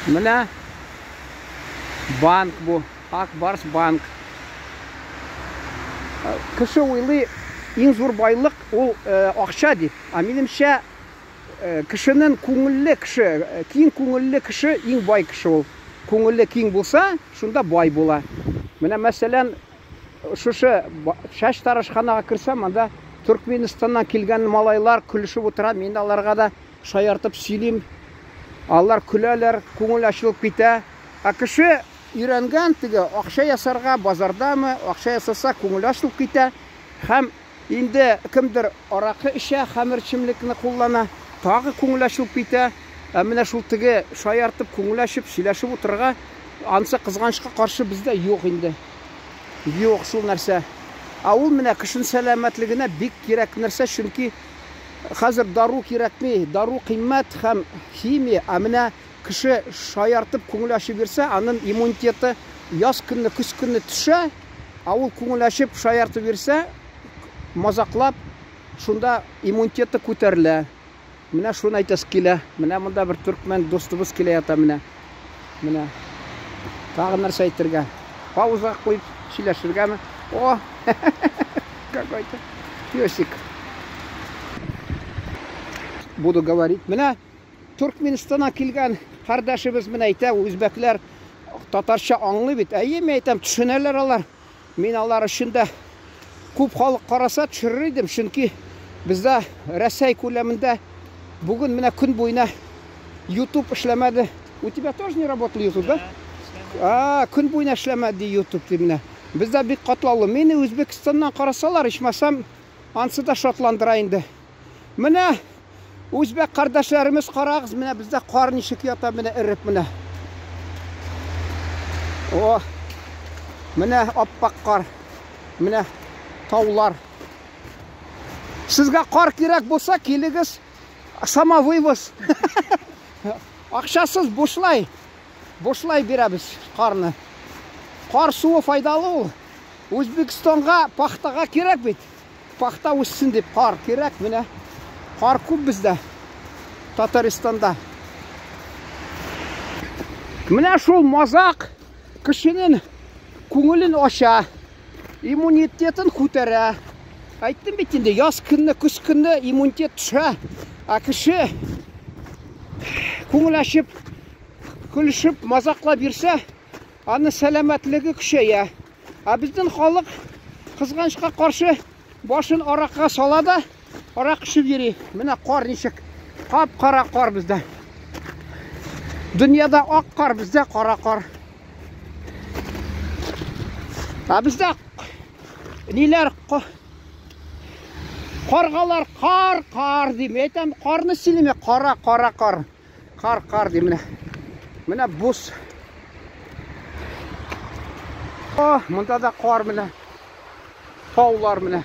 Міне банк бұл, Акбарс банк. Кіші ойлы ең зор байлық ол ақша деп. Менімше кішінің көңілі кіші, кейін көңілі кіші ең бай кіші ол. Көңілі кейін болса, шында бай бола. Міне мәселен, шушы шаш тарашханаға кірсем, анда Түркменстаннан келген малайлар күлішіп отыра, мен аларға да шаяртып сөйлейм. Алар күләләр, көңіл ашылып кете. Кіші үйренген тіге ақша ясарға базардамы, ақша ясаса көңіл ашылып кете. Хәм енді кімдір арақы іше, хәмір чімлікні қоллана, тағы көңіл ашылып кете. Міне шул тіге шаяртып, көңіл ашып, сөйләшіп отырға, ансы қызғанышқа қаршы бізде жоқ енді. Жоқ шул нәрсе. Ол міне кішін сәләмәтлігіне бик керек нәрсе, чөнки қазір дару керекме, дару қиммет һәм химия. Міне кіші шаяртып көңіл ашып берсе, аның иммунитеті яз күнні, күз күнні түші, ол көңіл ашып шаяртып берсе, мазақлап, шунда иммунитеті көтерілі. Міне шуны айтасы келе. Міне мұнда бір түркмен достыбыз келе ята міне. Міне тағы нәрсе айтырға. Пауза қойып сөйләшіргәме. О, какой-то песик. Буду говорить. Міне Түркменстаннан келген қардашыбыз міне айта, өзбәклер татарша аңлы бит. Мен айтам, түшінәлер алар. Мен алар ішінде көп халық қараса түшірірдім, чөнки бізде Рәсәй көлемінде бүгін міне күн бойына YouTube эшләмәде. У тебя тоже не работал YouTube, да? Күн бойына эшләмәде YouTube міне. Бізде бик катлаулы. Мені Өзбекстаннан қарасалар, ичмасам, ансы да шатландыра инде. Міне өзбек қардашларымыз қарағыз, міне бізде қар нишек ята, міне іріп міне. О, міне аппақ қар, міне таулар. Сізге қар керек болса, келігіз самовывоз. Ақшасыз бошлай береміз қарны. Қар суы файдалы ол. Өзбекстанға пақтаға керек бет. Пақта өссін деп қар керек, міне. Қар көп бізде, Татарстанда. Міне шол мазақ кішінің көңілін аша, иммунитетін көтере. Айттым бетінде, яз күнні, күз күнні иммунитет түші. Кіші көңіл ашып, күлішіп, мазақла берсе, аны сәләмәтлігі күшейе. Біздің халық қызғанышқа қаршы башын араққа салады, арақ ішіп ери. Міне қар нешік, қап-қара қар бізде. Дүнияда ақ қар, бізде қара қар. Бізде нелер қарғалар қар дейм. Айтам, қарны сілеме, қара қар. Қар дейм, міне бұз. Мұнда да қар міне, таулар міне.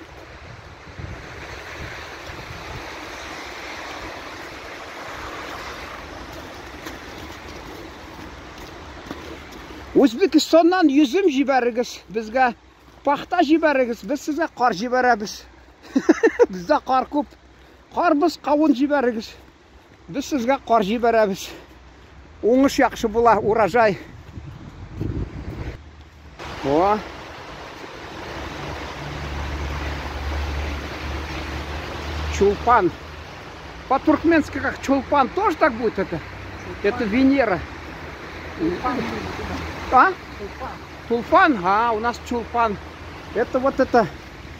Өзбекстаннан yüzüm жібәрігіз, бізге пақта жібәрігіз, біз сізге қар жібәрәбіз. Бізде қар көп, қар біз қауын жібәрігіз, біз сізге қар жібәрәбіз. Оңыш яқшы бола, урожай. О, чулпан. По-туркменски как чулпан тоже так будет это? Это Венера. Тулпан? У нас чулпан. Это вот это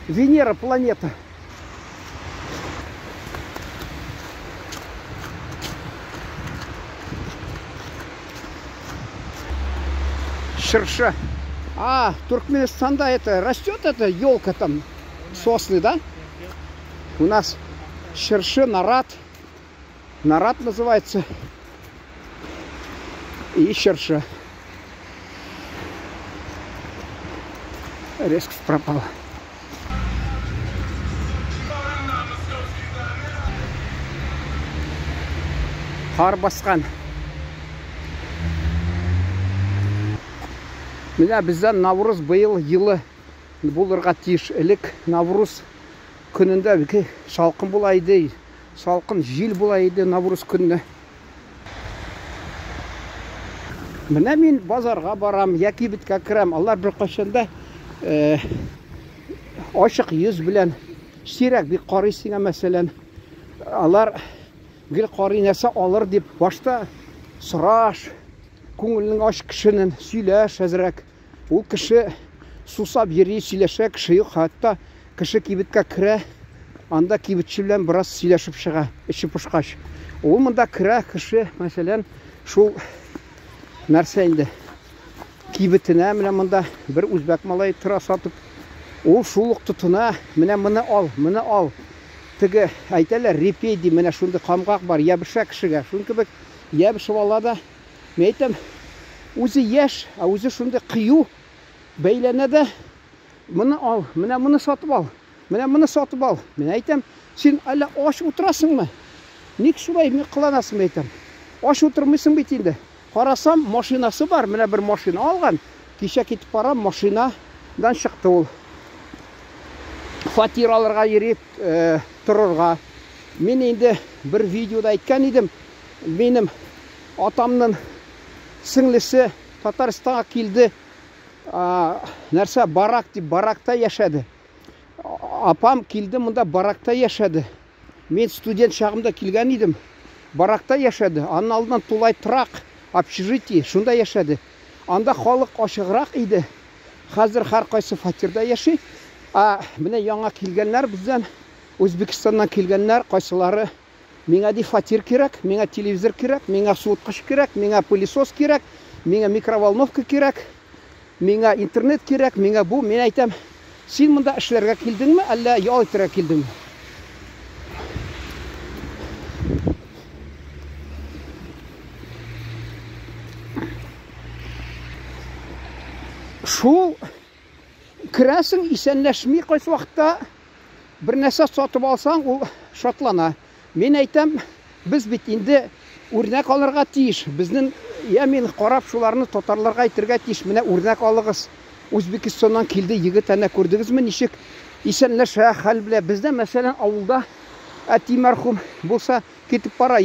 Венера, планета. Шерша. Туркменистанда это растет, это елка там, сосны, да? У нас шерши, нарат. Нарат называется. И шерша. Резко пропала. Қар басқан. Міне бізден Наурыз биыл йылы болырға тиіш. Элек Наурыз күнінде шалқын болайды, шалқын жел болайды Наурыз күніне. Менә мин базарга барам, яки биткә керәм. Алар бер кайчанда ачык йөз белән сирәк бик карый сиңа мәсәлән. Алар гел карый нәрсә алыр дип башта сораш, күңелнең аш кешенең сөйләш әзрәк. Ул кеше сусап йөри, сөйләшә, кеше юк, хәтта кеше кибеткә керә, анда кибетче белән бераз сөйләшеп чыга, эче пошкач. Ул монда керә, кеше мәсәлән шул нәрсә инде кибетенә менә монда бер үзбәк малай тора сатып, ул шул ук тотына, менә моны ал. Теге әйтәләр, репеди, менә шундый камгак бар, ябыша кешегә, шуның кебек ябышып ала да. Мен әйтәм, үзе яшь, үзе шундый кыю бәйләнә дә, моны ал, менә моны сатып ал, менә моны сатып ал. Мен әйтәм, син әллә аш утырасыңмы? Ник шулай кыланасың, әйтәм. Аш утырмыйсың бит инде. Карасам, машинасы бар, менә бер машина алган. Кичә китеп барам, машинадан чыкты ул. Фатир алырга йөреп торырга. Мен инде бер видеода әйткән идем, минем атамның сеңлесе Татарстанга килде, нәрсә барак дип, баракта яшәде. Апам килде, монда баракта яшәде. Мен студент чагымда килгән идем, баракта яшәде. Аның алдынан тулай трак, общежитие, шунда яшәде. Анда халык ашыграк иде. Хәзер һәр кайсы фатирда яши. Менә яңа килгәннәр бездән, Үзбекстаннан килгәннәр, кайсылары миңа ди фатир кирәк, миңа телевизор кирәк, миңа суыткыч кирәк, миңа пылесос кирәк, миңа микроволновка кирәк, миңа интернет кирәк, миңа бу. Мен әйтәм, син монда эшләргә килдеңме, әллә ял итәргә килдеңме? Шул керәсең, исәнләшми, кайсы вакытта бер нәрсә сатып алсаң, ул шатлана. Мен әйтәм, без бит инде үрнәк алырга тиеш. Безнең, мен карап шуларны татарларга әйтергә тиеш. Менә үрнәк алыгыз. Үзбекстаннан килде егет, әнә күрдегезме, ничек исәнләшә, хәл белә. Бездә мәсәлән авылда әти мәрхүм булса, китеп бара,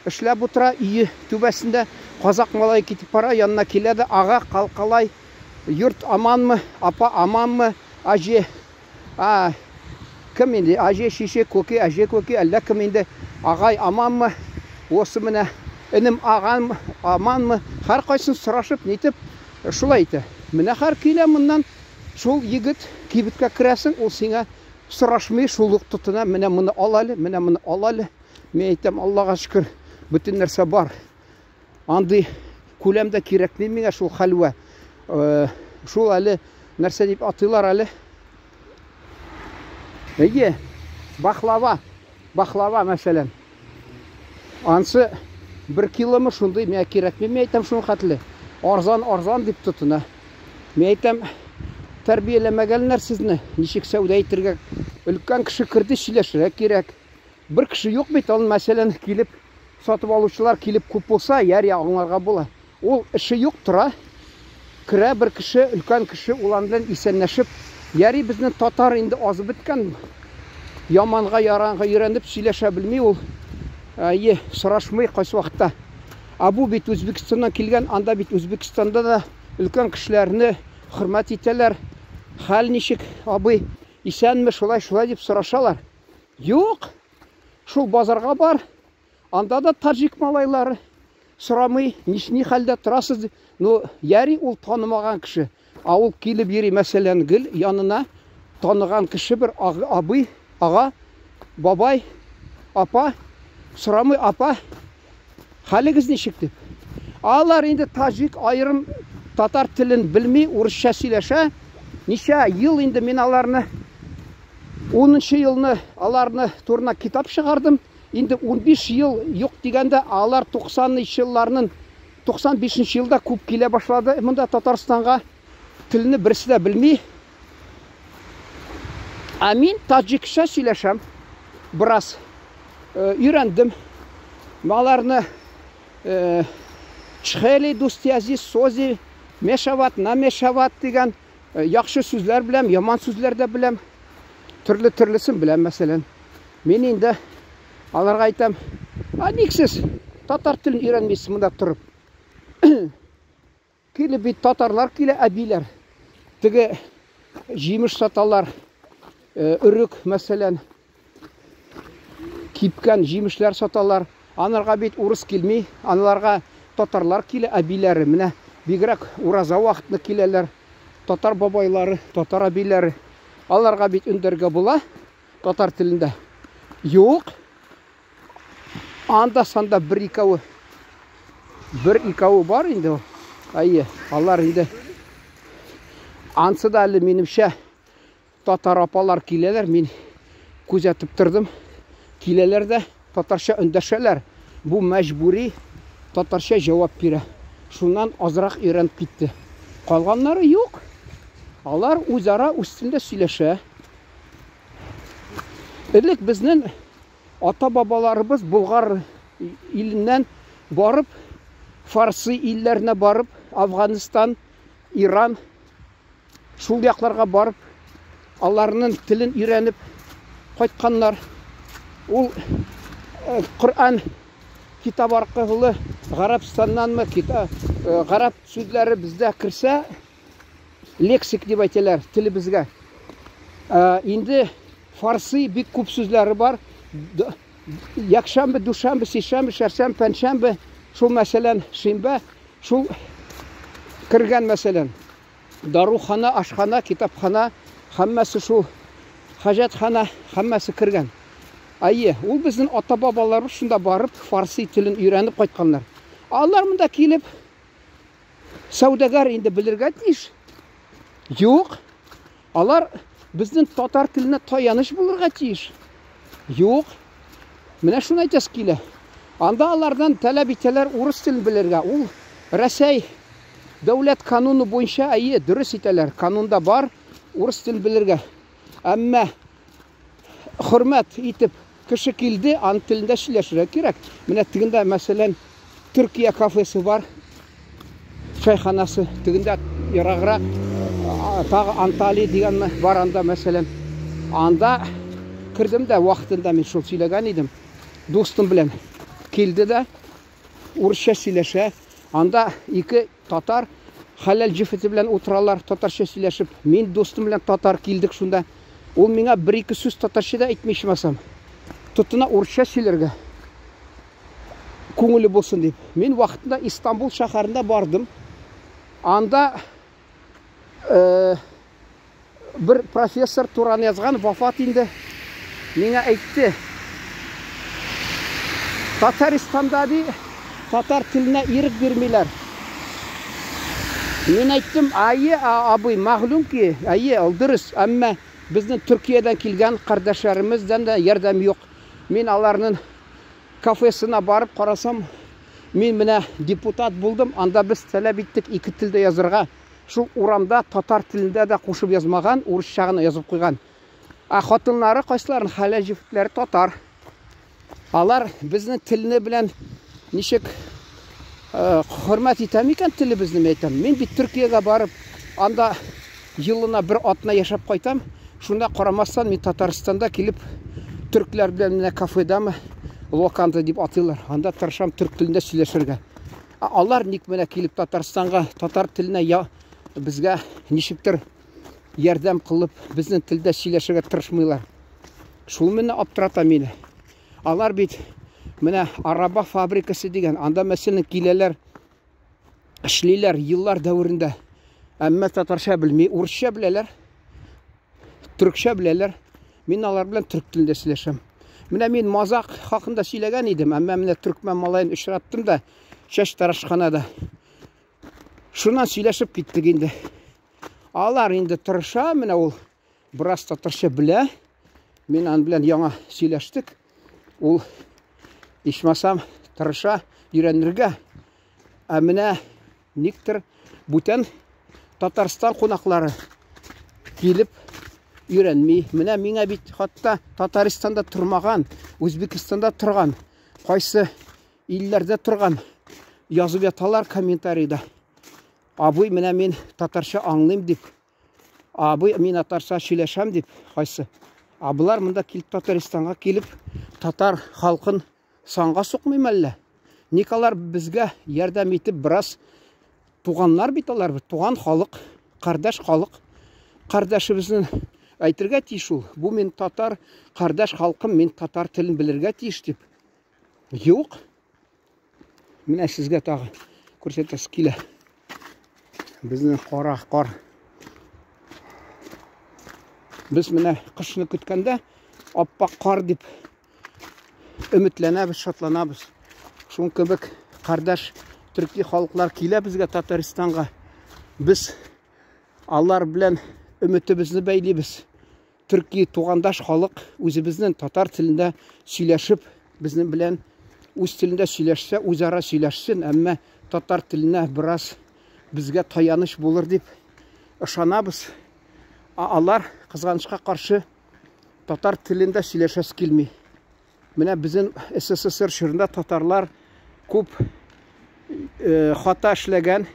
эшләп утыра, өйе түбәсендә казак малай китеп бара, янына килә дә, ага, калкалай, йорт аманмы, апа аманмы, аже, кем инде, аже шише көке, аже көке, әллә кем инде, агай аманмы, осы менә энем агам аманмы, һәр кайсын сорашып, нитеп, шулай әйтә. Менә һәр килә моннан шул егет кибеткә керәсең, ул сиңа сорашмый, шул ук тотына, менә моны ал әле, менә моны ал әле. Мен әйтәм, Аллага шөкер, бөтен нәрсә бар. Андый күләмдә кирәкми миңа шул хәлвә. Шул әле нәрсә дип атыйлар әле. Әйе, баклава мәсәлән. Ансы 1 килоны шундый миңа кирәкми, мен әйтәм, шуның хәтле. Арзан дип тотына. Мен әйтәм, тәрбияләмәгәннәр сезне, ничек сәүдә итәргә. Өлкән кеше кирде, сөйләшергә кирәк. Бер кеше юк бит, ул мәсәлән килеп, сатып алучылар килеп күп булса, аңларга була. Ул эше юк тора. Керә бер кеше, өлкән кеше, улар белән исәнләшеп, безнең татар инде азып биткән. Яманга, яранга өйрәнеп сөйләшә белми ул. Сорашмый кайсы вакытта. Бу бит Үзбекстаннан килгән, анда бит Үзбекстанда да өлкән кешеләрне хөрмәт итәләр. Хәл ничек, абый, исәнме, шулай дип сорашалар. Юк, шул базарга бар, анда да таҗик малайлары сорамый, ни хәлдә торасыз. Яри ул танымаган кеше. Ул килеп йөри, мәсәлән, гел янына таныган кеше бер абый, ага, бабай, апа, сорамый, апа, хәлегез ничек дип. Алар инде таҗик, айрым татар телен белми, урысча сөйләшә. Ничә ел инде мен аларны 10-нчы елны аларны турына китап чыгардым. Инде 15 ел юк дигәндә, алар 90-нчы елларның 95-нчы елда күп килә башлады. Монда Татарстанга телне берсе дә белми. Мин таҗикча сөйләшәм. Бераз өйрәндем. Аларны чхели дустязи сози мешават на мешават дигән яхшы сүзләр беләм, яман сүзләр дә беләм. Төрлесен беләм, мәсәлән. Мен инде аларга әйтәм, ник сез татар телен өйрәнмисез монда торып? Килеп бит татарлар килә, әбиләр. Теге җимеш саталар, өрек, мәсәлән, кипкән җимешләр саталар. Анарга бит урыс килми, аналарга татарлар килә, әбиләре. Менә бигрәк ураза вакытны киләләр. Татар бабайлары, татар әбиләре. Аларга бит өндәргә була татар телендә. Юк. Анда санда бер икәве бар инде. Әйе, алар инде ансы да әле минемчә татар апалар киләләр, мин күзәтеп тордым. Киләләр дә татарча өндәшәләр. Бу мәҗбүри татарча җавап бирә. Шуннан азрак өйрәнеп китте. Калганнары юк. Алар үзара үстендә сөйләшә. Элек безнең ата-бабаларыбыз Болгар иленнән барып, Фарсы илләренә барып, Афганистан, Иран, шул якларга барып, аларның телен өйрәнеп кайтканнар. Ул Коръән китап аркылы Гарәбстаннанмы, гарәп сүзләре бездә кирсә, лексик дип әйтәләр телебезгә. Инде Фарсы бик күп сүзләре бар. Якшәмбе, душәмбе, сишәмбе, шәршәмбе, пәншәмбе, шул мәсәлән, шимбә, шул кергән мәсәлән. Дарухана, ашхана, китапхана, һәммәсе шул хаҗәтхана, һәммәсе кергән. Әйе, ул безнең ата-бабалар шунда барып, фарсы телен өйрәнеп кайтканнар. Алар монда килеп сәүдәгәр инде белергә тиеш. Юк. Алар безнең татар теленә таяныш булырга тиеш. Юк. Менә шуны әйтәс килә. Анда алардан таләп итәләр урыс телен белергә. Ул Рәсәй дәүләт кануны буенча әйе, дөрес итәләр. Канунда бар урыс телен белергә. Әмма хөрмәт итеп кеше килде, ан телендә сөйләшергә кирәк. Менә тегендә мәсәлән Төркия кафесы бар. Чайханасы тегендә яраграк тагы Анталия дигән бар анда мәсәлән. Анда кирдем дә вакытында мин шул сөйләгән идем. Дустым белән килде дә урысча сөйләшә. Анда ике татар хәләл җифете белән утыралар, татарча сөйләшеп. Мин дустым белән татар килдек шунда. Ул миңа бер-ике сүз татарча да әйтми ичмасам. Тотына урысча сөйләргә. Күңеле булсын дип. Мин вакытында Истанбул шәһәрендә бардым. Анда бер профессор тураны язган, вафат инде. Миңа әйтте. Татарстанда ди татар теленә ирек бирмиләр. Мин әйттем, әйе, абый, мәгълүм ки, әйе, ул дөрес, әмма безнең Төркиядән килгән кардәшләремездән дә ярдәм юк. Мин аларның кафесына барып карасам, мин менә депутат булдым, анда без таләп иттек ике телдә язырга. Шул урамда татар телендә дә кушып язмаган, урысча гына язып куйган. Хатыннары кайсыларын хәләл җифетләре татар. Алар безнең телне белән ничек хөрмәт итә микән телебезне әйтәм. Мин бит Төркиягә барып, анда елына бер атна яшәп кайтам. Шунда карамастан мин Татарстанда килеп төркләр белән менә кафедамы, локанда дип атыйлар. Анда тырышам төрк телендә сөйләшергә. Алар ник менә килеп Татарстанга татар теленә безгә ничектер ярдәм кылып, безнең телдә сөйләшергә тырышмыйлар. Шул менә аптырата мине. Алар бит менә араба фабрикасы дигән, анда мәсәлән киләләр, эшлиләр еллар дәврендә. Әмма татарча белми, урысча беләләр, төркчә беләләр. Мин алар белән төрк телендә сөйләшәм. Менә мин мазак хакында сөйләгән идем, әмма менә төркмән малайын очраттым да, чәч тарашханада. Шуннан сөйләшеп киттек инде. Алар инде тырыша, менә ул бераз татарча белә. Мин ан белән яңа сөйләштек. Ул ичмасам тырыша өйрәнергә. Ә менә никтер бүтән Татарстан кунаклары килеп өйрәнми. Менә миңа бит хатта Татарстанда тормаган, Үзбекстанда торган, кайсы илләрдә торган язып яталар комментарийда. Абый, менә мин татарча аңлыйм дип. Абый, мин татарча сөйләшәм дип, кайсы. Абылар монда килеп Татарстанга килеп татар халкын санга сукмыймы әллә? Никалар безгә ярдәм итеп, бераз туганнар бит алар, туган халык, кардаш халык. Кардашыбызны әйтергә тиеш ул. Бу мен татар, кардаш халкым, мен татар телен белергә тиеш дип. Юк. Менә сезгә тагы күрсәтәсе килә. Безнең кара кар. Без менә кышны көткәндә аппак кар дип өметләнәбез, шатланабыз. Шуң кебек кардаш төрки халыклар килә безгә Татарстанга. Без алар белән өметебезне бәйлибез. Төрки тугандаш халык үзебезнең татар телендә сөйләшеп, безнең белән үз телендә сөйләшсә, үзара сөйләшсен, әмма татар теленә бераз безгә таяныч булыр дип ышанабыз. Алар кызганычка каршы татар телендә сөйләшәсе килми. Менә безнең СССР чорында татарлар күп хата эшләгән.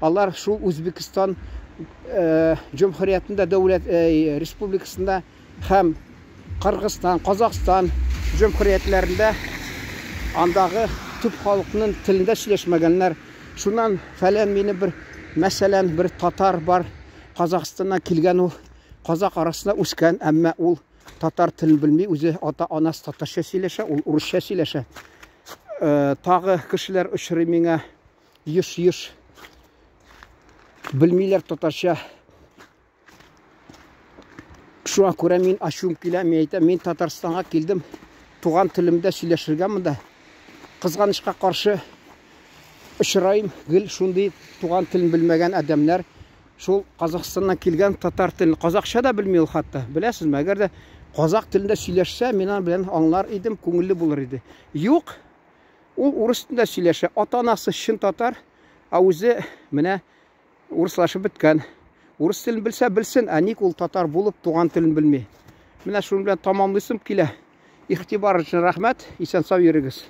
Алар шул Үзбекстан Җумһуриятендә, дәүләт республикасында һәм Кыргызстан, Казакстан җумһуриятләрендә андагы төп халыкның телендә сөйләшмәгәннәр. Шуннан фәлән мине бер мәсәлән бер татар бар, Казакстаннан килгән, ул казак арасында үскән, әмма ул татар телен белми, үзе ата-анасы татарча сөйләшә, ул урысча сөйләшә. Тагы кешеләр очрый миңа еш белмиләр татарча. Шуңа күрә мин ачуым килә, мин әйтәм, мин Татарстанга килдем, туган телемдә сөйләшергә монда. Кызганычка каршы очрайым, гел шундый туган телен белмәгән адәмнәр. Шул Казакстаннан килгән татар телен, казакча да белми ул хатта. Беләсезме, әгәр дә казак телендә сөйләшсә, мин аны белән аңлар идем, күңелле булыр иде. Юк, ул урыс телендә сөйләшә. Ата-анасы чын татар, ә үзе менә урыслашып беткән. Урыс телен белсә белсен, ә ник ул татар булып туган телен белми. Менә шуның белән тамамлыйсым килә. Игътибар өчен рәхмәт, исән-сау йөрегез.